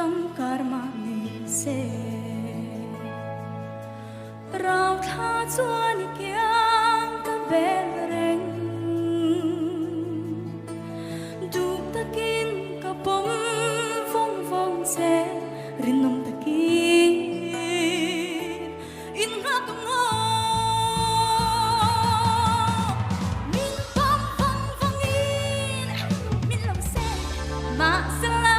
tâm karma ni se rau tha chuan kyang ka bel reng du takin ka pom phong phong se rinom takin in nga ka ngo min pom phong phong in min lam se ma sala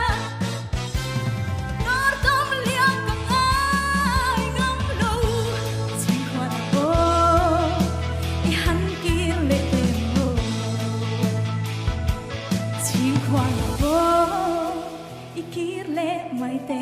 nor tom liang ka ai ngam lo chin khoan bo I han ki le te mo chin khoan bo I kir le mai te